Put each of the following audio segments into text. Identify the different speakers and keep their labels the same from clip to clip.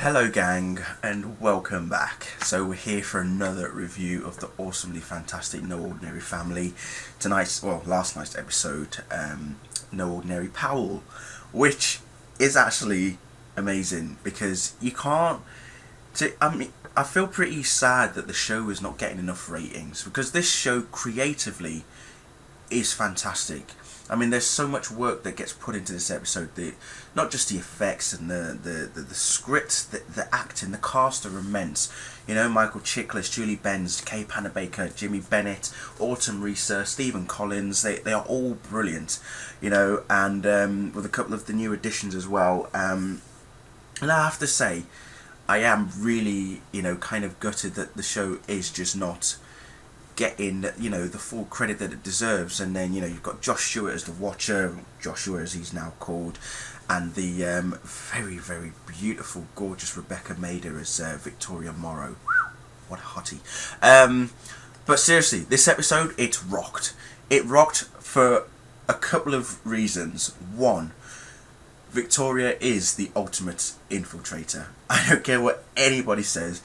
Speaker 1: Hello gang, and welcome back. So we're here for another review of the awesomely fantastic No Ordinary Family. Last night's episode, No Ordinary Powell, which is actually amazing because you can't... I feel pretty sad that the show is not getting enough ratings because this show creatively is fantastic. I mean, there's so much work that gets put into this episode. Not just the effects and the script, the acting, the cast are immense. You know, Michael Chiklis, Julie Benz, Kay Panabaker, Jimmy Bennett, Autumn Reeser, Stephen Collins. They are all brilliant. You know, and with a couple of the new additions as well. And I have to say, I am really, kind of gutted that the show is just not getting, the full credit that it deserves. And then, you've got Josh Stewart as the Watcher, Joshua as he's now called, and the very, very beautiful, gorgeous Rebecca Mader as Victoria Morrow. What a hottie. But seriously, this episode, it rocked. It rocked for a couple of reasons. One, Victoria is the ultimate infiltrator. I don't care what anybody says.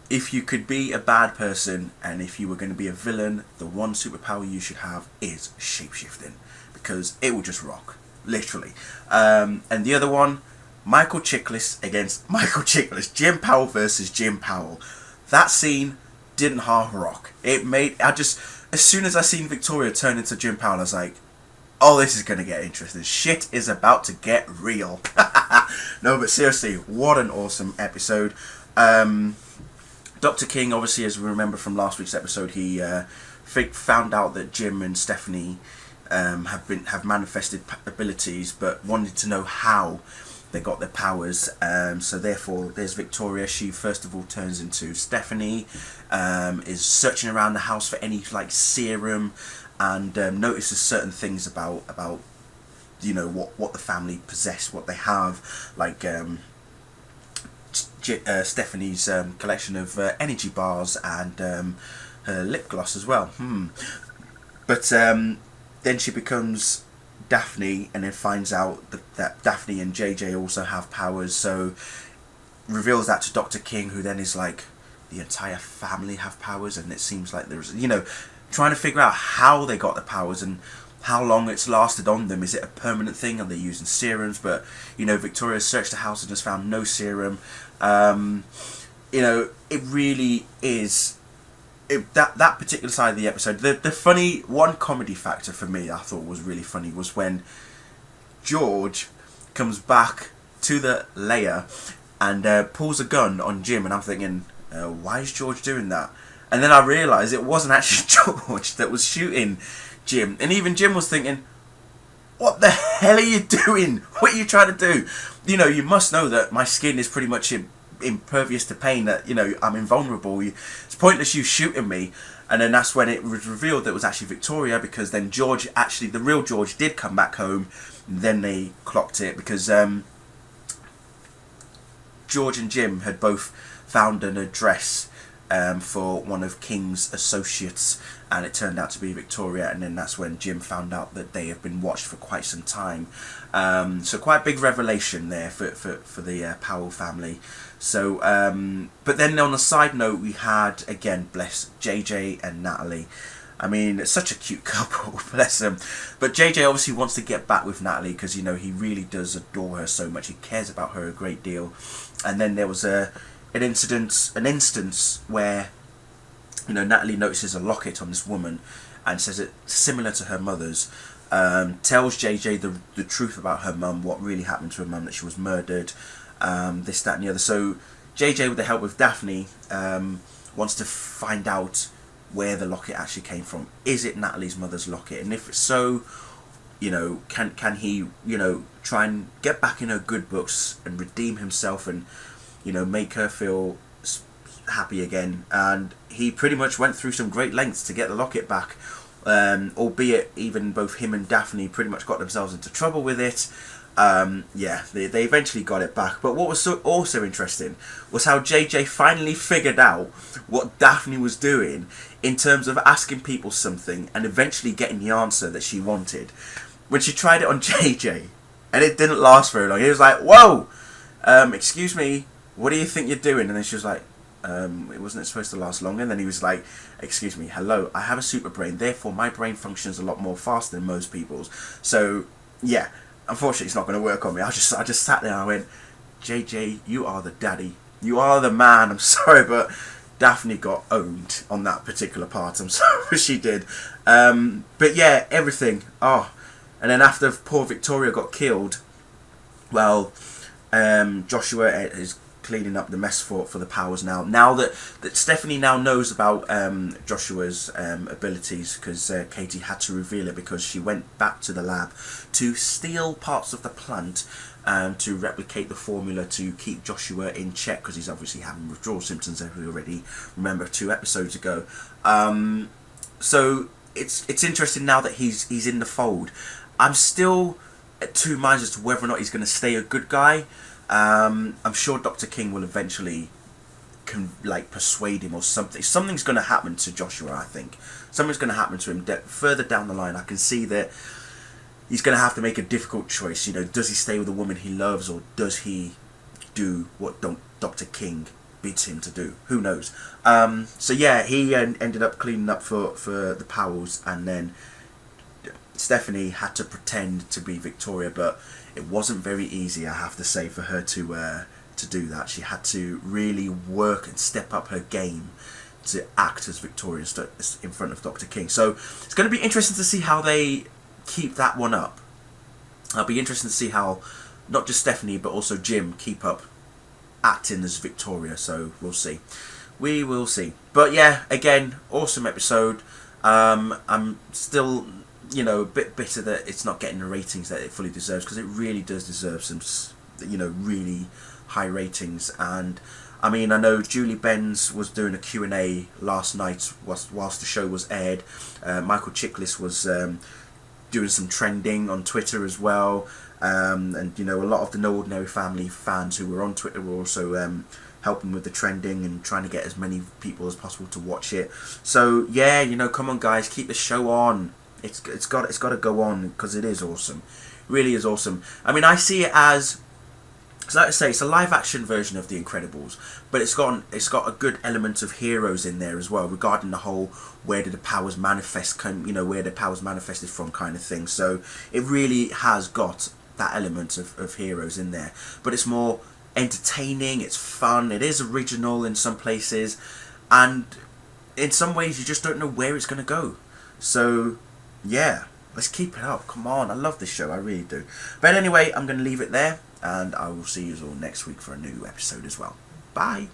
Speaker 1: If you could be a bad person and if you were going to be a villain, the one superpower you should have is shapeshifting, because it will just rock, literally. And the other one, Michael Chiklis against Michael Chiklis, Jim Powell versus Jim Powell. That scene didn't half rock. As soon as I seen Victoria turn into Jim Powell, I was like, oh, this is going to get interesting. Shit is about to get real. No, but seriously, what an awesome episode. Dr. King, obviously, as we remember from last week's episode, he found out that Jim and Stephanie have manifested abilities, but wanted to know how they got their powers. So therefore, there's Victoria. She first of all turns into Stephanie, is searching around the house for any serum, and notices certain things about what the family possess, what they have, like Stephanie's collection of energy bars and her lip gloss as well. But then she becomes Daphne, and then finds out that Daphne and JJ also have powers, so reveals that to Dr. King, who then is like, the entire family have powers, and it seems like there's, trying to figure out how they got the powers and how long it's lasted on them. Is it a permanent thing? Are they using serums? But Victoria searched the house and just found no serum. It really is that particular side of the episode. The funny one comedy factor for me, I thought was really funny, was when George comes back to the lair and pulls a gun on Jim, and I'm thinking, why is George doing that? And then I realised it wasn't actually George that was shooting Jim. And even Jim was thinking, what the hell are you doing? What are you trying to do? You must know that my skin is pretty much impervious to pain, that, I'm invulnerable. It's pointless you shooting me. And then that's when it was revealed that it was actually Victoria, because then George, actually, the real George, did come back home. And then they clocked it, because George and Jim had both found an address for one of King's associates, and it turned out to be Victoria. And then that's when Jim found out that they have been watched for quite some time. So quite a big revelation there for the Powell family. So but then on a side note, we had, again, bless JJ and Natalie. I mean, it's such a cute couple, bless them. But JJ obviously wants to get back with Natalie because, he really does adore her so much. He cares about her a great deal. And then there was an instance where, Natalie notices a locket on this woman and says it's similar to her mother's. Tells JJ the truth about her mum, what really happened to her mum, that she was murdered, this, that and the other. So JJ, with the help of Daphne, wants to find out where the locket actually came from. Is it Natalie's mother's locket? And if so, can he, try and get back in her good books and redeem himself and, make her feel happy again? And he pretty much went through some great lengths to get the locket back, albeit even both him and Daphne pretty much got themselves into trouble with it. They eventually got it back. But what was also interesting was how JJ finally figured out what Daphne was doing in terms of asking people something and eventually getting the answer that she wanted. When she tried it on JJ, and it didn't last very long, he was like, whoa, excuse me, what do you think you're doing? And then she was like, it wasn't supposed to last long. And then he was like, excuse me, hello, I have a super brain, therefore my brain functions a lot more faster than most people's. So yeah, unfortunately it's not going to work on me. I just sat there and I went, JJ, you are the daddy, you are the man. I'm sorry, but Daphne got owned on that particular part. I'm sorry, she did. But yeah, everything. Oh, and then after poor Victoria got killed, well, Joshua is cleaning up the mess for the Powers now. Now that Stephanie now knows about Joshua's abilities, because Katie had to reveal it because she went back to the lab to steal parts of the plant to replicate the formula to keep Joshua in check, because he's obviously having withdrawal symptoms, as we already remember 2 episodes ago. So it's interesting now that he's in the fold. I'm still at 2 minds as to whether or not he's going to stay a good guy. I'm sure Dr. King will eventually persuade him or something. Something's going to happen to Joshua, I think. Something's going to happen to him further down the line. I can see that he's going to have to make a difficult choice. You know, does he stay with the woman he loves, or does he do what Dr. King bids him to do? Who knows? So yeah, he ended up cleaning up for the Powells, and then Stephanie had to pretend to be Victoria, but it wasn't very easy, I have to say, for her to do that. She had to really work and step up her game to act as Victoria in front of Dr. King. So it's going to be interesting to see how they keep that one up. It'll be interesting to see how not just Stephanie but also Jim keep up acting as Victoria. So we'll see. We will see. But yeah, again, awesome episode. I'm still, you know, a bit bitter that it's not getting the ratings that it fully deserves, because it really does deserve some, you know, really high ratings. And I mean, I know Julie Benz was doing a Q&A last night whilst the show was aired. Michael Chiklis was doing some trending on Twitter as well. And you know, a lot of the No Ordinary Family fans who were on Twitter were also helping with the trending and trying to get as many people as possible to watch it. So yeah, you know, come on guys, keep the show on. It's got to go on, because it is awesome. It really is awesome. I mean, I see it as, like I say, it's a live action version of The Incredibles, but it's got a good element of heroes in there as well, regarding the whole where did the powers manifest, you know, where the powers manifested from kind of thing. So it really has got that element of heroes in there, but it's more entertaining, it's fun, it is original in some places, and in some ways you just don't know where it's going to go. So yeah, let's keep it up. Come on, I love this show, I really do. But anyway, I'm going to leave it there, and I will see you all next week for a new episode as well. Bye.